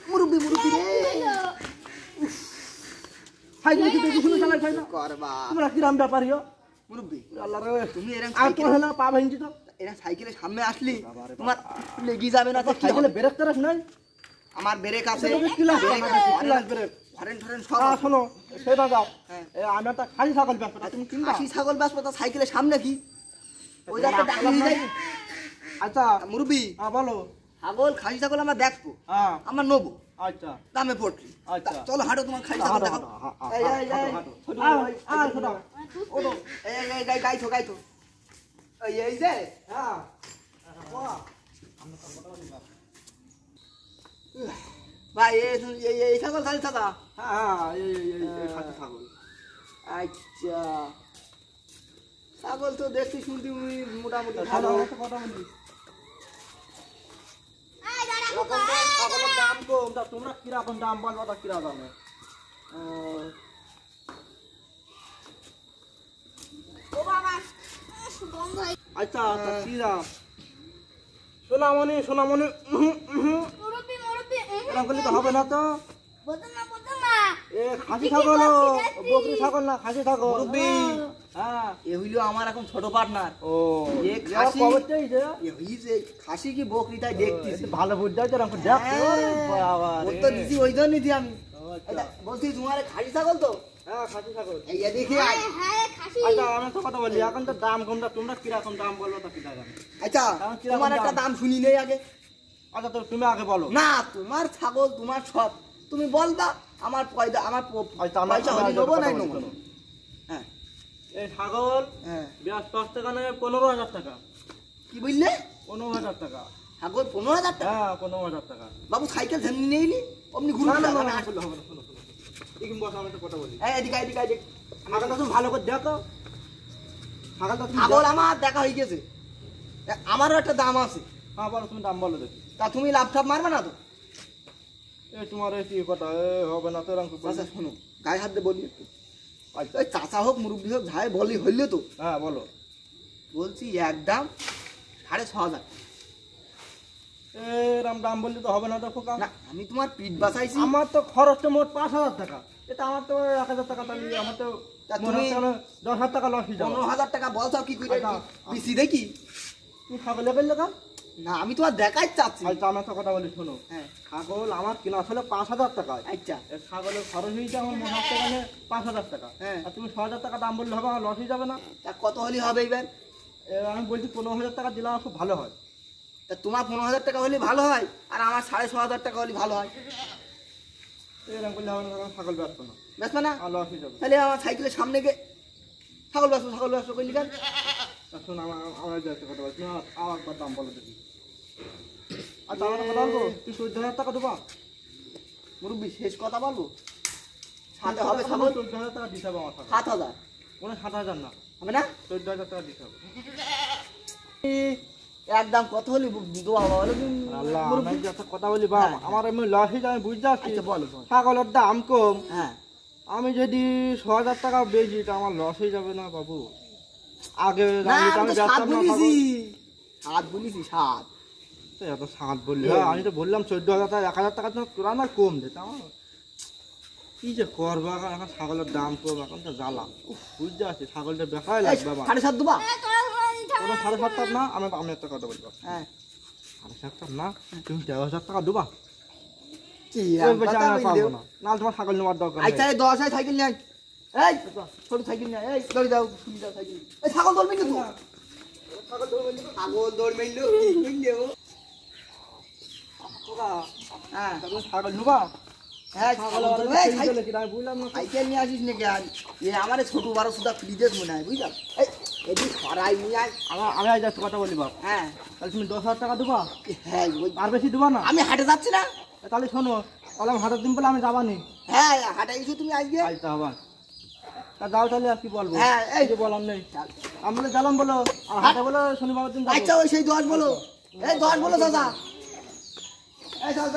মুরব্বি মুরব্বি রে হাই রে তুই শুনে চালাই খাই না করবা তোমরা কি রাম ব্যাপারিও মুরব্বি আল্লাহ রে তুমি এরকম সাইকেল হলো পা ভাঙছি তো এরা সাইকেলের সামনে আসলি তোমার লেগে যাবে না তো সাইকেলে ব্রেক করাস নাই আমার ব্রেক আছে ব্রেক ফরেন ফরেন সব শোনো সেটা যাও আমি একটা খাসি ছাগল ব্যাপার তুমি কিনবা খাসি ছাগল ব্যাপার তো সাইকেলের সামনে কি ওই জায়গাটা ডাকি যাই আচ্ছা মুরব্বি বলো ছাগল খাসি ছাগল আমরা দেখবো আমরা নেবো আচ্ছা দামে পড়ছি আচ্ছা চলো হাঁটো তোমার খাসি ছাগল দেখো এই এই এই ছোট ওটো এই গাইছো গাইছো এই এই যে হ্যাঁ ভাই এই ছাগল খাসি ছাগল হ্যাঁ এই খাসি ছাগল আচ্ছা ছাগল তো দেখতে শুনতে মোটামুটি ভালো কথা বলি ছাগলের দাম কম তা তোমরা কিরকম দাম বলবো তা কিরা দামে আচ্ছা কি দাম সোনামণি সোনামণি এরকম করলে তো হবে না তো খাসি ছাগল বকরি ছাগল না খাসি ছাগল হ্যাঁ এ হইলো আমার এখন ছোট পার্টনার ও এ খাসি এ হইছে খাসি কি বকরি তাই দেখতেছি ভালো বুঝ দাও তো এরকম দেখ বাবা ও তো নিছি ওই জন্য নিছি আমি বলছি তোমার খাসি ছাগল তো হ্যাঁ খাসি ছাগল এই দেখি হ্যাঁ খাসি আচ্ছা আমি তো কথা বলি এখন তো দাম কমটা তোমরা কি রকম দাম বলবো তা কি দাম আচ্ছা তোমার একটা দাম শুনি নেই আগে আচ্ছা তো তুমি আগে বলো না তোমার ছাগল তোমার সব তুমি বলবা আমার পয়সা আমার পয়সা হলি নেবো নাই নেবো হ্যাঁ এই ছাগল হ্যাঁ 10 টাকা নেবে 15,000 টাকা কি বললে 15,000 টাকা ছাগল 15,000 টাকা হ্যাঁ 15,000 টাকা বাবু সাইকেল ধানি নেই নি আপনি ঘুরে না না আসলে হবে না শোনো এরকম বস আমি তো কথা বলি এই এদিকে এদিকে এদিকে ছাগলটা তুমি ভালো করে দেখো ছাগলটা তুমি ছাগল আমার দেখা হয়ে গেছে আমারও একটা দাম আছে হ্যাঁ বলো তুমি দাম বলো দেখি তা তুমি লাভ ঠাপ মারবে না তো এই তোমার এই কি কথা হবে না তো এরকম আচ্ছা শোনো গায়ে হাত দিয়ে বলি একটু আচ্ছা চাচা হোক মুরব্বী হোক যাই বলি হইলে তো হ্যাঁ বলো বলছি একদম 6,500 এরকম দাম বললে তো হবে না তো খোকা না আমি তোমার পিঠ বাঁচাইছি আমার তো খরচটা মোট 5,000 টাকা এটা আমার তো 1,000 টাকা তাহলে আমার তো তুমি 10,000 টাকা লস হয়ে যাবে 15,000 টাকা বলছো কি করে বেশি দেখি তুমি ছাগল বললে না না আমি তোমার দেখাই চাচ্ছি আচ্ছা আমি একটা কথা বলি শোনো হ্যাঁ ছাগল আমার কিনা আসলে 5,000 টাকা আচ্ছা ছাগলের খরচ হয়েছে আমার মনে হচ্ছে এখানে 5,000 টাকা হ্যাঁ আর তুমি 6,000 টাকা দাম বললে হবে আমার লস হয়ে যাবে না তা কত হলে হবে এবার আমি বলছি 15,000 টাকা দিলে আমার খুব ভালো হয় তা তোমার 15,000 টাকা হলে ভালো হয় আর আমার 6,500 টাকা হলে ভালো হয় এরকম করলে হবে না ছাগল ব্যস্ত না ব্যস্ত না লস হয়ে যাবে তাহলে আমার সাইকেলের সামনে গিয়ে ছাগল ব্যস্ত করলি কেন শোন আমার যাচ্ছে কথা বলছি আমার একবার দাম বলো দেখি আচ্ছা আমার কথা বলবো তুই 14,000 টাকা দেবা মুরব্বী শেষ কথা বলবো সাথে হবে ছাগল 14,000 টাকা দিতে হবে আমার 7,000 কোনো 7,000 না হবে না 14,000 টাকা দিতে হবে একদম কত হলি দেওয়া বলো আল্লাহ আমি একটা কথা বলি বাপ আমার এমনি লস হয়ে যায় বুঝতে পারছি আচ্ছা বলো ছাগলের দাম কম হ্যাঁ আমি যদি 6,000 টাকা বেচি তা আমার লস হয়ে যাবে না বাবু আগে আমি যাচ্ছিলাম না সাত বলিছি সাত তো এত সাত বললি আমি তো বললাম 14,000 টাকা 1,000 টাকা তোরা না কম দে তা কি যে করবো এখন ছাগলের দাম কম এখন তো জ্বালা বুঝতে পারছি ছাগলটা বেকার লাগবে বাবা 7,500 দেবা কোনো 7,500 না আমি একটা কথা বলবো হ্যাঁ 7,500 না তুমি 10,000 টাকা দেবা না তোমার ছাগল নেওয়ার দরকার আচ্ছা 10,000 সাইকেল নিয়ে এই ছোট সাইকেল নিয়ে এই দৌড়ে যাও শুনি যাও সাইকেল এই ছাগল দৌড় মেইলো ছাগল দৌড় মেইলো হ্যাঁ ছাগল নেবা হ্যাঁ ছাগল আমি বুঝলাম না সাইকেল নিয়ে আসিস নাকি আজ আমার ছোট বড় সুদা ফ্রিজের মনে হয় বুঝলাম এই সরাই নিয়ে আমি আজ একটা কথা বলি বাপ হ্যাঁ তাহলে তুমি 10,000 টাকা দেবা হ্যাঁ আর বেশি দেবা না আমি হাটে যাচ্ছি না তাহলে শোনো তাহলে হাটের দিন বলে আমি যাবানি হ্যাঁ হাটে এসো তুমি আজকে আচ্ছা আবার তা যাও তাহলে আর কি বলবো হ্যাঁ এই যে বললাম নেই আমি বলে গেলাম বলো আর হাটে বলো শনিবার দিন আচ্ছা ওই সেই 10 বলো এই 10 বলো দাদা এই চল